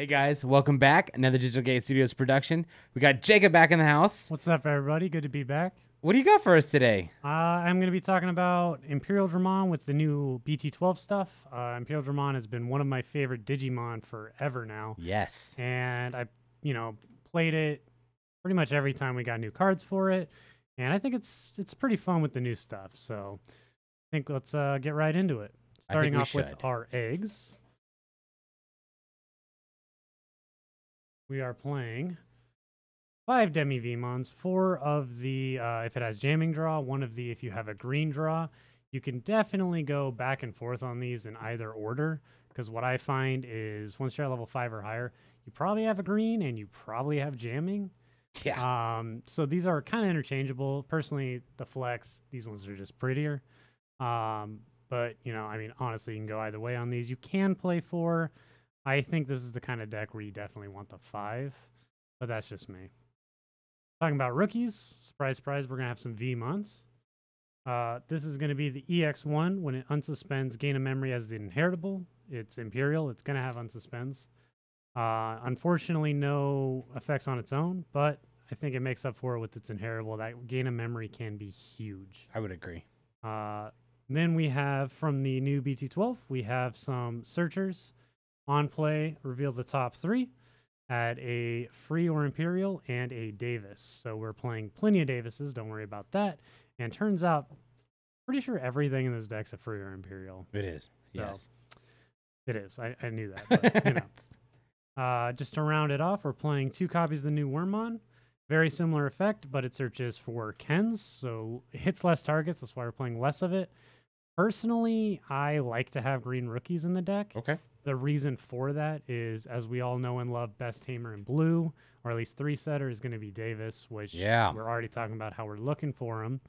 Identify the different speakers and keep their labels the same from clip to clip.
Speaker 1: Hey guys, welcome back. Another Digital Gate Studios production. We got Jacob back in the house.
Speaker 2: What's up, everybody? Good to be back.
Speaker 1: What do you got for us today?
Speaker 2: I'm going to be talking about Imperialdramon with the new BT-12 stuff. Imperialdramon has been one of my favorite Digimon forever now.
Speaker 1: Yes.
Speaker 2: And I, played it pretty much every time we got new cards for it. And I think it's pretty fun with the new stuff. So I think let's get right into it. Starting off with our eggs. We are playing 5 Demi Vmons, 4 of the, if it has jamming draw, 1 of the, if you have a green draw. You can definitely go back and forth on these in either order, because what I find is once you're at level 5 or higher, you probably have a green and you probably have jamming.
Speaker 1: Yeah.
Speaker 2: So these are kind of interchangeable. Personally, the flex, these ones are just prettier. But, honestly, you can go either way on these. You can play 4. I think this is the kind of deck where you definitely want the 5, but that's just me. Talking about rookies, surprise, surprise, we're going to have some Vmons. This is going to be the EX1. When it unsuspends, gain a memory as the inheritable. It's Imperial. It's going to have unsuspends. Unfortunately, no effects on its own, but I think it makes up for it with its inheritable. That gain a memory can be huge.
Speaker 1: I would agree.
Speaker 2: Then we have, from the new BT-12, we have some Searchers. On play, reveal the top 3. Add a free or Imperial and a Davis. So we're playing plenty of Davises, don't worry about that. And turns out, pretty sure everything in this deck's a free or Imperial.
Speaker 1: It is,
Speaker 2: so,
Speaker 1: yes.
Speaker 2: It is, I knew that, but, just to round it off, we're playing 2 copies of the new Wormmon. Very similar effect, but it searches for Kens, so it hits less targets, that's why we're playing less of it. Personally, I like to have green rookies in the deck.
Speaker 1: Okay.
Speaker 2: The reason for that is, as we all know and love, best tamer in blue, or at least 3-setter, is going to be Davis, which we're already talking about how we're looking for him.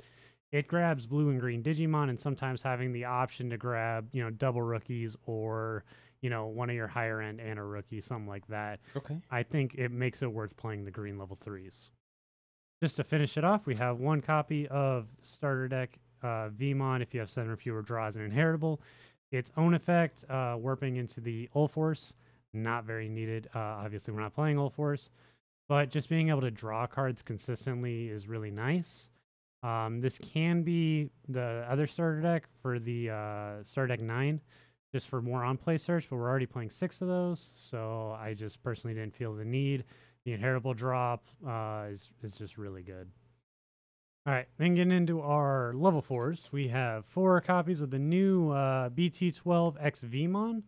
Speaker 2: It grabs blue and green Digimon, and sometimes having the option to grab, double rookies or, one of your higher end and a rookie, something like that.
Speaker 1: Okay.
Speaker 2: I think it makes it worth playing the green level 3s. Just to finish it off, we have 1 copy of starter deck Vmon if you have 7 or fewer draws and inheritable. Its own effect, warping into the Ulforce, not very needed. Obviously, we're not playing Ulforce, but just being able to draw cards consistently is really nice. This can be the other starter deck for the starter deck 9, just for more on-play search, but we're already playing 6 of those, so I just personally didn't feel the need. The inheritable drop is just really good. All right, then getting into our level 4s, we have 4 copies of the new BT-12 X Vmon.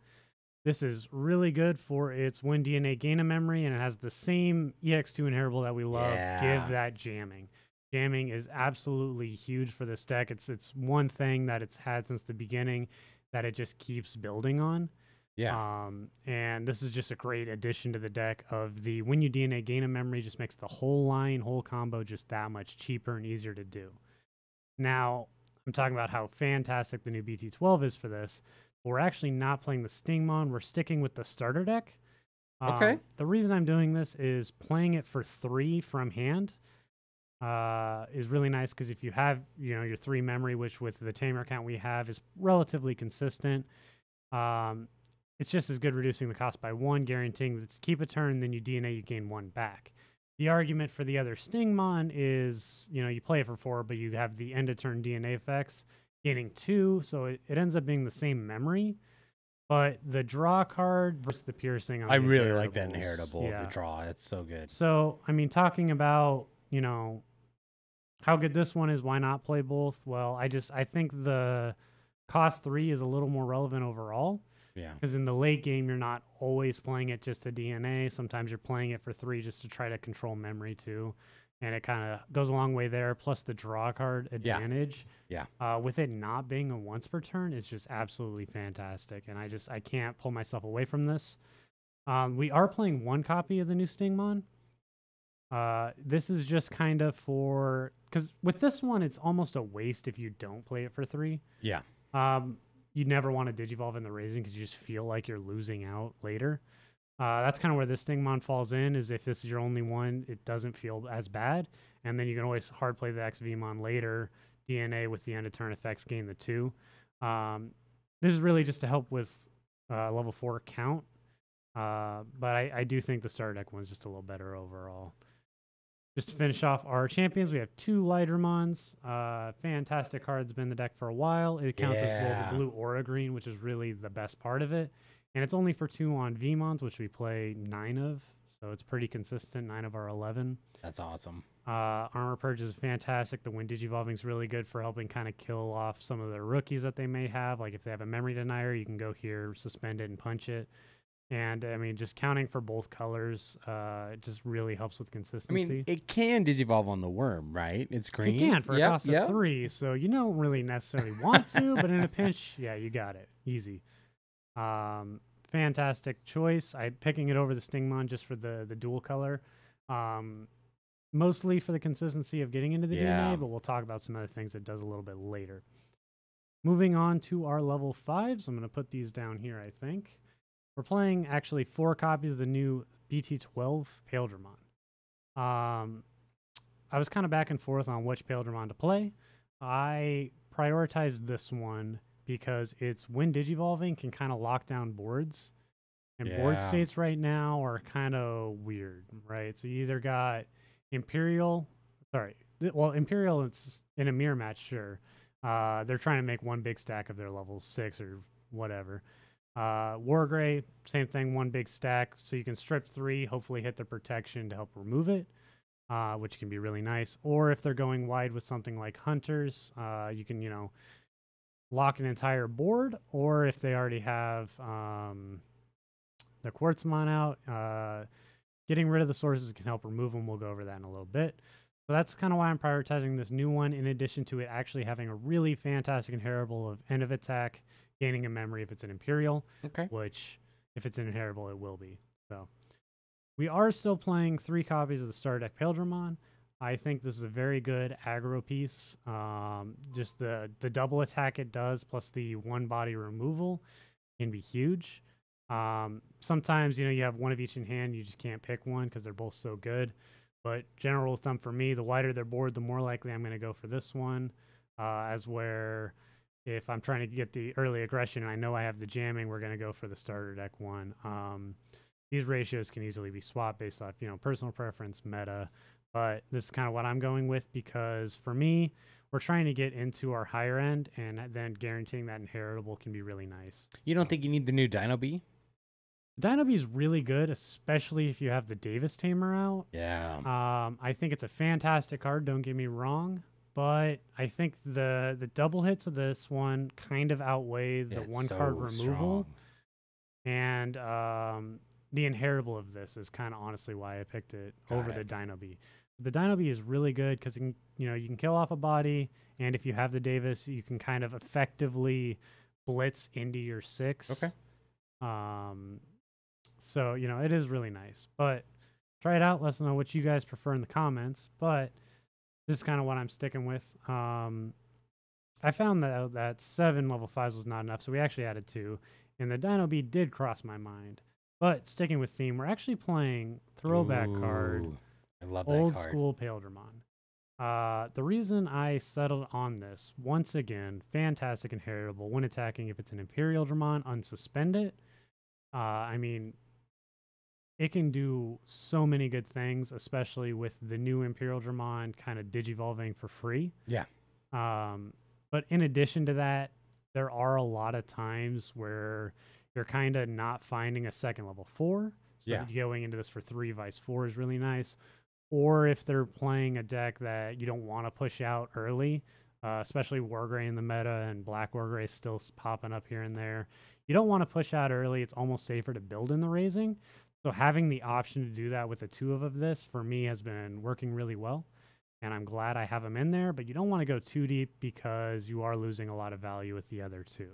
Speaker 2: This is really good for its Win DNA gain a memory, and it has the same EX2 inheritable that we love. Give that jamming. Jamming is absolutely huge for this deck. It's one thing that it's had since the beginning that it just keeps building on.
Speaker 1: Yeah.
Speaker 2: And this is just a great addition to the deck of the when you DNA gain a memory, just makes the whole combo just that much cheaper and easier to do. Now, I'm talking about how fantastic the new BT-12 is for this. But we're actually not playing the Stingmon. We're sticking with the starter deck.
Speaker 1: Okay.
Speaker 2: The reason I'm doing this is playing it for 3 from hand is really nice, because if you have, your 3 memory, which with the tamer count we have is relatively consistent, it's just as good reducing the cost by 1, guaranteeing that keep a turn, then you DNA, you gain 1 back. The argument for the other Stingmon is, you play it for 4, but you have the end of turn DNA effects, gaining 2, so it ends up being the same memory. But the draw card versus the piercing on
Speaker 1: I really like that inheritable of the draw. It's so good.
Speaker 2: So, talking about, how good this one is, why not play both? Well, I think the cost 3 is a little more relevant overall.
Speaker 1: Yeah.
Speaker 2: Because in the late game, you're not always playing it just to DNA. Sometimes you're playing it for 3 just to try to control memory too. And it kind of goes a long way there. Plus the draw card advantage.
Speaker 1: Yeah.
Speaker 2: With it not being a once per turn, it's just absolutely fantastic. And I can't pull myself away from this. We are playing 1 copy of the new Stingmon. This is just kind of for... Because with this one, it's almost a waste if you don't play it for 3.
Speaker 1: Yeah.
Speaker 2: You never want to Digivolve in the Raising because you just feel like you're losing out later. That's kind of where this Stingmon falls in, is if this is your only one, it doesn't feel as bad. And then you can always hard play the XVmon later, DNA with the end of turn effects, gain the 2. This is really just to help with level 4 count. But I do think the starter deck one's just a little better overall. Just to finish off our champions, we have 2 Lightramons. Fantastic card's been in the deck for a while. It counts as both a blue or a green, which is really the best part of it. And it's only for 2 on VMons, which we play 9 of. So it's pretty consistent, 9 of our 11.
Speaker 1: That's awesome.
Speaker 2: Armor Purge is fantastic. The Wind Digivolving is really good for helping kind of kill off some of the rookies that they may have. Like if they have a Memory Denier, you can go here, suspend it, and punch it. And I mean, just counting for both colors, it just really helps with
Speaker 1: I
Speaker 2: consistency.
Speaker 1: mean, it can digivolve on the worm, right? It's green.
Speaker 2: It can for a cost of 3, so you don't really necessarily want to, but in a pinch, yeah, you got it. Easy. Fantastic choice. I'm picking it over the Stingmon just for the dual color. Mostly for the consistency of getting into the DNA, but we'll talk about some other things it does a little bit later. Moving on to our level 5s. I'm going to put these down here, I think. We're playing actually 4 copies of the new BT-12 Imperialdramon. I was kind of back and forth on which Imperialdramon to play. I prioritized this one because its Wind Digivolving can kind of lock down boards. And board states right now are kind of weird, right? So you either got Imperial, Imperial it's in a mirror match, sure. They're trying to make one big stack of their level 6 or whatever. Wargrey, same thing, one big stack. So you can strip 3, hopefully hit the protection to help remove it, which can be really nice. Or if they're going wide with something like Hunters, you can, lock an entire board. Or if they already have the Quartzmon out, getting rid of the sources can help remove them. We'll go over that in a little bit. So that's kind of why I'm prioritizing this new one, in addition to it actually having a really fantastic inheritable of end of attack, gaining a memory if it's an Imperial, which if it's an inheritable, it will be. So we are still playing 3 copies of the starter deck Imperialdramon. I think this is a very good aggro piece. Just the double attack it does, plus the 1 body removal can be huge. Sometimes, you have one of each in hand, you just can't pick one because they're both so good. But general rule of thumb for me, the wider their board, the more likely I'm going to go for this one, as where if I'm trying to get the early aggression and I know I have the jamming, we're going to go for the starter deck one. These ratios can easily be swapped based off, personal preference, meta. But this is kind of what I'm going with because for me, we're trying to get into our higher end, and then guaranteeing that inheritable can be really nice.
Speaker 1: You don't think you need the new Dino Bee?
Speaker 2: Dino Bee is really good, especially if you have the Davis Tamer out.
Speaker 1: Yeah.
Speaker 2: I think it's a fantastic card, don't get me wrong. But I think the double hits of this one kind of outweigh the one card removal.
Speaker 1: Strong.
Speaker 2: And the inheritable of this is kind of honestly why I picked it over the Dino Bee. The Dino Bee is really good because you can kill off a body, and if you have the Davis, you can kind of effectively blitz into your 6.
Speaker 1: Okay.
Speaker 2: So, it is really nice. But try it out. Let us know what you guys prefer in the comments. But this is kind of what I'm sticking with. I found that 7 level 5s was not enough, so we actually added 2. And the Dino Bee did cross my mind. But sticking with theme, we're actually playing throwback card.
Speaker 1: I love that
Speaker 2: old
Speaker 1: card.
Speaker 2: School Imperialdramon. The reason I settled on this, once again, fantastic inheritable. When attacking, if it's an Imperialdramon, unsuspend it. I mean, it can do so many good things, especially with the new Imperialdramon kind of digivolving for free.
Speaker 1: Yeah.
Speaker 2: But in addition to that, there are a lot of times where you're kind of not finding a second level 4. So going into this for 3 Vice 4 is really nice. Or if they're playing a deck that you don't want to push out early, especially Wargrey in the meta and Black Wargrey still popping up here and there. You don't want to push out early. It's almost safer to build in the raising. So having the option to do that with the 2 of this, for me, has been working really well. And I'm glad I have them in there, but you don't want to go too deep because you are losing a lot of value with the other 2.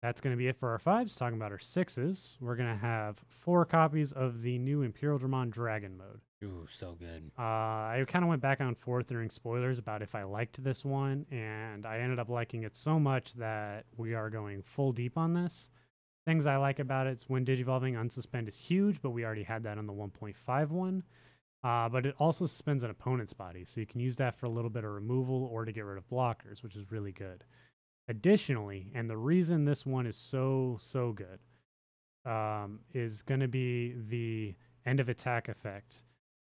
Speaker 2: That's going to be it for our 5s. Talking about our 6s, we're going to have 4 copies of the new Imperialdramon Dragon mode.
Speaker 1: Ooh, so good.
Speaker 2: I kind of went back and forth during spoilers about if I liked this one, and I ended up liking it so much that we are going full deep on this. Things I like about it is when digivolving, unsuspend is huge, but we already had that on the 1.5 one. But it also suspends an opponent's body, so you can use that for a little bit of removal or to get rid of blockers, which is really good. Additionally, and the reason this one is so good, is going to be the end of attack effect.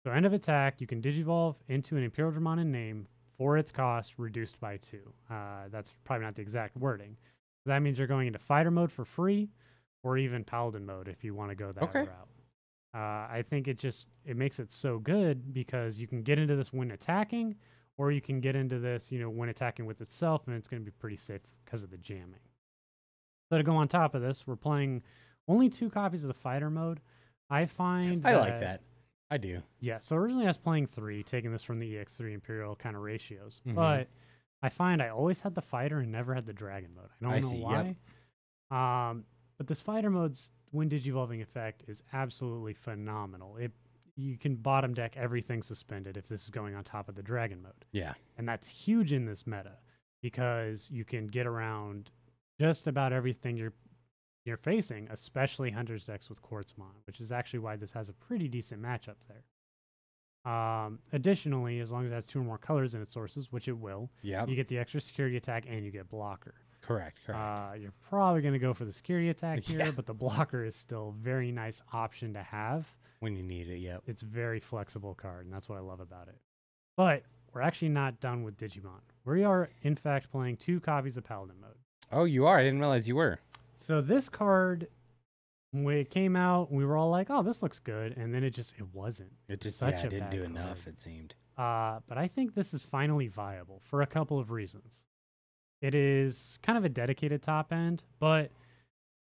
Speaker 2: So end of attack, you can digivolve into an Imperialdramon in name for its cost reduced by 2. That's probably not the exact wording. That means you're going into fighter mode for free, or even paladin mode if you want to go that
Speaker 1: Okay.
Speaker 2: route. I think it makes it so good because you can get into this when attacking, or you can get into this, when attacking with itself, and it's going to be pretty safe because of the jamming. So to go on top of this, we're playing only 2 copies of the fighter mode. I find
Speaker 1: I like that. I do.
Speaker 2: Yeah, so originally I was playing 3, taking this from the EX3 Imperial kind of ratios.
Speaker 1: Mhm.
Speaker 2: But I find I always had the fighter and never had the dragon mode. I don't know
Speaker 1: see,
Speaker 2: why. But this fighter mode's wind digivolving effect is absolutely phenomenal. You can bottom deck everything suspended if this is going on top of the dragon mode.
Speaker 1: Yeah.
Speaker 2: And that's huge in this meta because you can get around just about everything you're facing, especially Hunter's decks with Quartzmon, which is actually why this has a pretty decent matchup there. Additionally, as long as it has 2 or more colors in its sources, which it will,
Speaker 1: Yep.
Speaker 2: you get the extra security attack and you get blocker.
Speaker 1: Correct.
Speaker 2: You're probably going to go for the security attack here,
Speaker 1: Yeah.
Speaker 2: but the blocker is still a very nice option to have.
Speaker 1: When you need it, yep.
Speaker 2: It's a very flexible card, and that's what I love about it. But we're actually not done with Digimon. We are, in fact, playing 2 copies of Paladin mode.
Speaker 1: Oh, you are? I didn't realize you were.
Speaker 2: So this card, when it came out, we were all like, "Oh, this looks good," and then it wasn't.
Speaker 1: It just
Speaker 2: Such a
Speaker 1: didn't
Speaker 2: bad
Speaker 1: do enough,
Speaker 2: card.
Speaker 1: it seemed.
Speaker 2: But I think this is finally viable for a couple of reasons. It is kind of a dedicated top end, but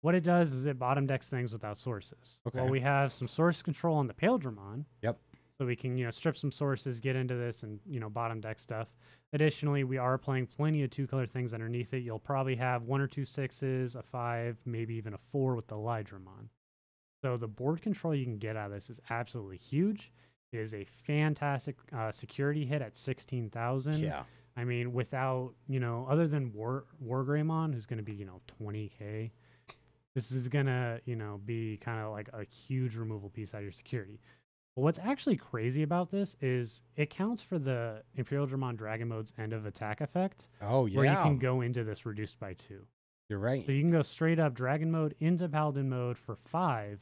Speaker 2: what it does is it bottom decks things without sources.
Speaker 1: Okay.
Speaker 2: Well, we have some source control on the Imperialdramon.
Speaker 1: Yep.
Speaker 2: So we can, strip some sources, get into this, and, bottom deck stuff. Additionally, we are playing plenty of 2-color things underneath it. You'll probably have 1 or 2 6s, a 5, maybe even a 4 with the Lydramon. So the board control you can get out of this is absolutely huge. It is a fantastic security hit at 16,000.
Speaker 1: Yeah.
Speaker 2: I mean, without, other than Wargreymon, who's going to be, 20K, this is going to, be kind of like a huge removal piece out of your security. But what's actually crazy about this is it counts for the Imperialdramon Dragon Mode's end of attack effect.
Speaker 1: Oh, yeah.
Speaker 2: Where you can go into this reduced by 2.
Speaker 1: You're right.
Speaker 2: So you can go straight up Dragon Mode into Paladin Mode for 5,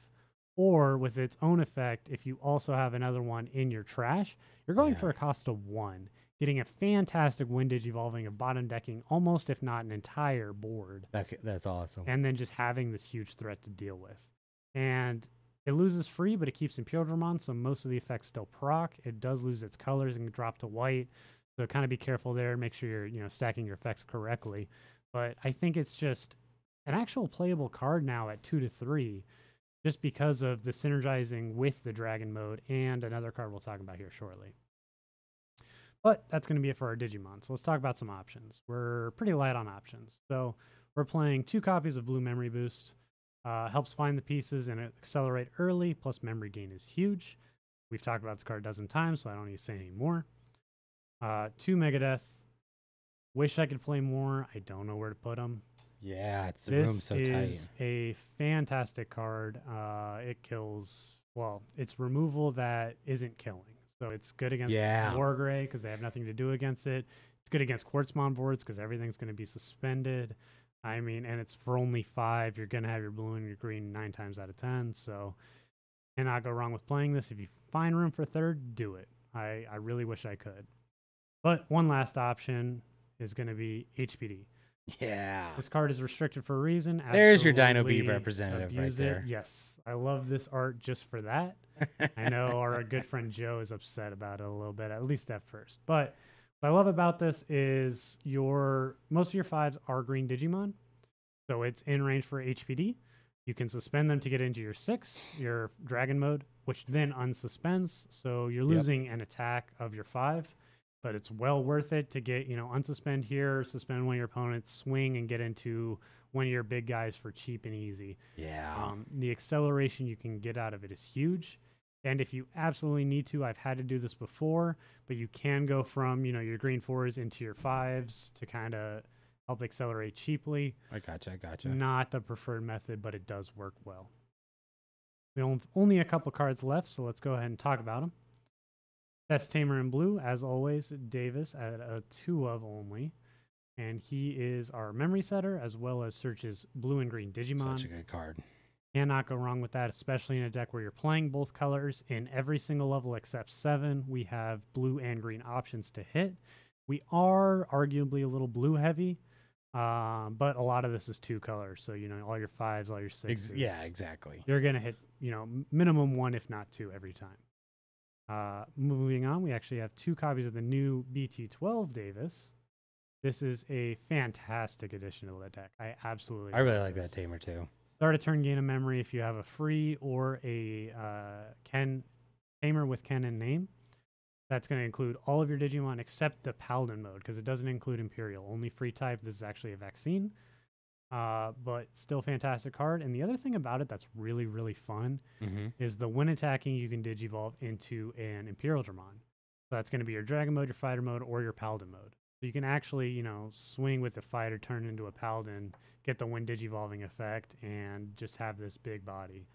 Speaker 2: or with its own effect, if you also have another one in your trash, you're going for a cost of 1, getting a fantastic wind digivolving of bottom decking almost, if not an entire board.
Speaker 1: That's awesome.
Speaker 2: And then just having this huge threat to deal with. And it loses free, but it keeps Imperialdramon, so most of the effects still proc. It does lose its colors and drop to white, so kind of be careful there. Make sure you're stacking your effects correctly. But I think it's just an actual playable card now at 2 to 3, just because of the synergizing with the Dragon Mode and another card we'll talk about here shortly. But that's going to be it for our Digimon. So let's talk about some options. We're pretty light on options. So we're playing 2 copies of Blue Memory Boost. Helps find the pieces and accelerate early, plus memory gain is huge. We've talked about this card a dozen times, so I don't need to say any more. 2 Megadeth. Wish I could play more. I don't know where to put them.
Speaker 1: Yeah, the room's so tight.
Speaker 2: This is a fantastic card. It kills, it's removal that isn't killing. So it's good against Wargrey because they have nothing to do against it. It's good against Quartzmon boards because everything's going to be suspended. I mean, and it's for only 5. You're going to have your blue and your green 9 times out of 10. So cannot go wrong with playing this. If you find room for 3rd, do it. I really wish I could. But one last option is going to be HPD.
Speaker 1: Yeah.
Speaker 2: This card is restricted for a reason.
Speaker 1: There's your Dino
Speaker 2: Absolutely
Speaker 1: Beat representative right
Speaker 2: abuse
Speaker 1: there.
Speaker 2: it. Yes. I love this art just for that. I know our good friend Joe is upset about it a little bit, at least at first. But what I love about this is most of your 5s are green Digimon. So it's in range for HPD. You can suspend them to get into your 6, your Dragon Mode, which then unsuspends. So you're losing an attack of your 5. But it's well worth it to get, unsuspend here, suspend one of your opponents, swing, and get into one of your big guys for cheap and easy.
Speaker 1: Yeah.
Speaker 2: The acceleration you can get out of it is huge. And if you absolutely need to, I've had to do this before, but you can go from, your green 4s into your 5s to kind of help accelerate cheaply.
Speaker 1: I gotcha.
Speaker 2: Not the preferred method, but it does work well. We have only a couple cards left, so let's go ahead and talk about them. Best Tamer in blue, as always, Davis at a 2 of only. And he is our memory setter, as well as searches blue and green Digimon.
Speaker 1: Such a good card.
Speaker 2: Cannot go wrong with that, especially in a deck where you're playing both colors. In every single level except 7, we have blue and green options to hit. We are arguably a little blue heavy, but a lot of this is 2 colors. So, you know, all your 5s, all your 6s.
Speaker 1: Yeah, exactly.
Speaker 2: You're going to hit, you know, minimum 1, if not 2 every time. Moving on, we actually have 2 copies of the new BT-12 Davis. This is a fantastic addition to the deck. I really
Speaker 1: like that tamer too.
Speaker 2: Start a turn, gain a memory if you have a free or a tamer with Ken and name. That's going to include all of your Digimon except the Paladin mode, because it doesn't include Imperial. Only free type. This is actually a vaccine. But still fantastic card. And the other thing about it that's really, really fun is the when attacking, you can Digivolve into an Imperialdramon. So that's going to be your Dragon mode, your Fighter mode, or your Paladin mode. So you can actually, you know, swing with the Fighter, turn into a Paladin, get the when Digivolving effect, and just have this big body.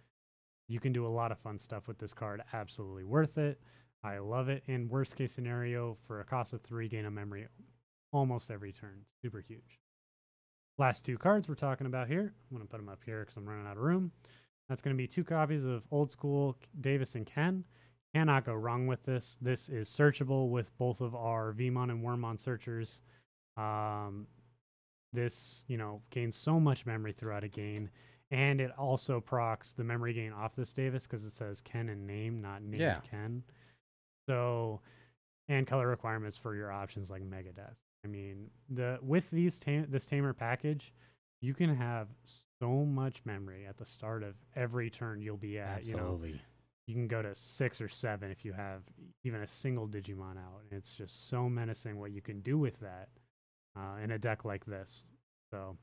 Speaker 2: You can do a lot of fun stuff with this card. Absolutely worth it. I love it. And worst case scenario, for a cost of 3, gain a memory almost every turn. Super huge. Last 2 cards we're talking about here. I'm going to put them up here because I'm running out of room. That's going to be 2 copies of Old School Davis and Ken. Cannot go wrong with this. This is searchable with both of our Vmon and Wormmon searchers. This, you know, gains so much memory throughout a game. And it also procs the memory gain off this Davis because it says Ken and name, not named Ken. So, and color requirements for your options like Megadeth. I mean, with these this tamer package, you can have so much memory at the start of every turn you'll be at.
Speaker 1: Absolutely.
Speaker 2: You know, you can go to 6 or 7 if you have even a single Digimon out. And it's just so menacing what you can do with that in a deck like this. So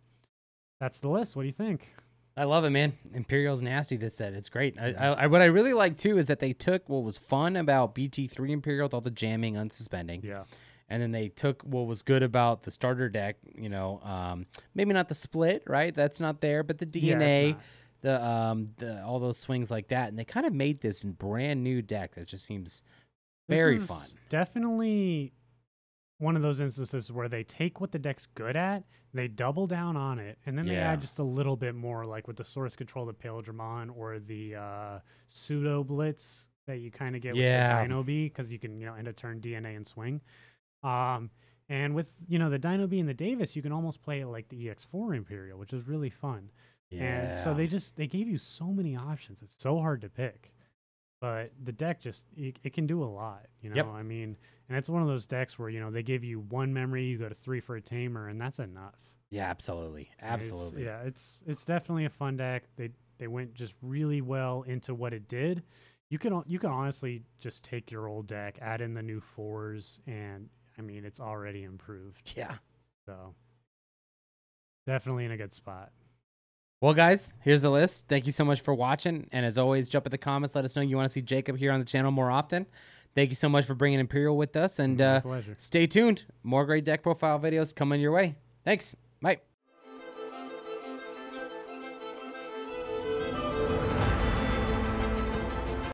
Speaker 2: that's the list. What do you think?
Speaker 1: I love it, man. Imperial's nasty this set. It's great. What I really like, too, is that they took what was fun about BT3 Imperial with all the jamming, unsuspending.
Speaker 2: Yeah.
Speaker 1: And then they took what was good about the starter deck, you know, maybe not the split, right? That's not there, but the DNA, the all those swings like that. And they kind of made this brand new deck that just seems very fun.
Speaker 2: Definitely one of those instances where they take what the deck's good at, they double down on it, and then they add just a little bit more, like with the Source Control, the Imperialdramon, or the Pseudo Blitz that you kind of get with the Dino Bee, because you can, you know, end a turn DNA and swing. And with, you know, the Dino Bee and the Davis, you can almost play it like the EX4 Imperial, which is really fun. And so they gave you so many options. It's so hard to pick. But the deck just, it can do a lot, you know? I mean, and it's one of those decks where, you know, they give you 1 memory, you go to 3 for a tamer, and that's enough.
Speaker 1: Yeah, absolutely. Absolutely.
Speaker 2: It's definitely a fun deck. They went just really well into what it did. You can honestly just take your old deck, add in the new 4s, and I mean, it's already improved.
Speaker 1: Yeah.
Speaker 2: So definitely in a good spot.
Speaker 1: Well, guys, here's the list. Thank you so much for watching. And as always, jump in the comments. Let us know you want to see Jacob here on the channel more often. Thank you so much for bringing Imperial with us. And
Speaker 2: My pleasure.
Speaker 1: Stay tuned. More great deck profile videos coming your way. Thanks. Bye.